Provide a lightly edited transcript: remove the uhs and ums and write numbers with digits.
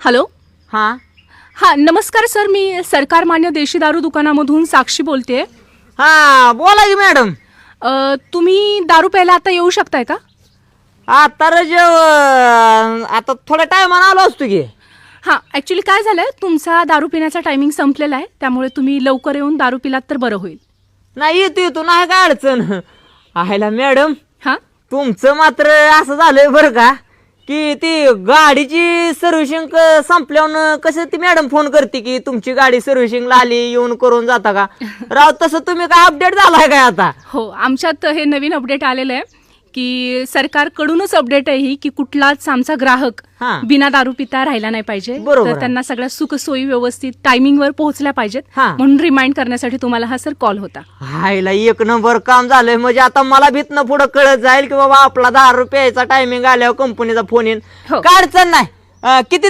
Hello. हा हां नमस्कार सर, मी सरकार मान्य देशी दारू दुकानामधून साक्षी बोलते. हा बोला की मॅडम. तुम्ही दारू प्यायला आता येऊ शकताय का? आता आता थोड्या टायमानं आलो असतो की. हां ॲक्च्युली काय झालं आहे, तुमचा दारू पिण्याचा टायमिंग संपलेला आहे, त्यामुळे तुम्ही लवकर येऊन दारू पिलात तर बरं होईल. नाही येतो नाही काय अडचण आहेला मॅडम. हां तुमचं मात्र असं झालंय बरं का की ती गाडीची सर्व्हिसिंग संपल्यावर कसं ती मॅडम फोन करते की तुमची गाडी सर्व्हिसिंगला आली, येऊन करून जाता का. राव तसं तुम्ही काय अपडेट झालाय काय आता? हो, आमच्यात हे नवीन अपडेट आलेलं आहे की सरकारकडूनच अपडेट आहे ही की कुठलाच आमचा ग्राहक हां. बिना दारू पिता राहिला नाही पाहिजे. बरोबर तर आहे. त्यांना सगळ्या सुखसोयी व्यवस्थित टायमिंगवर पोहोचल्या पाहिजेत, हां. म्हणून रिमाइंड करण्यासाठी तुम्हाला हा सर कॉल होता. हायला एक नंबर काम झालंय. म्हणजे आता मला भीतनं पुढं कळत जाईल की बाबा आपला 10 रुपयाचा टायमिंग आल्यावर कंपनीचा फोन येईन. हो. काय अडचण नाही. किती ते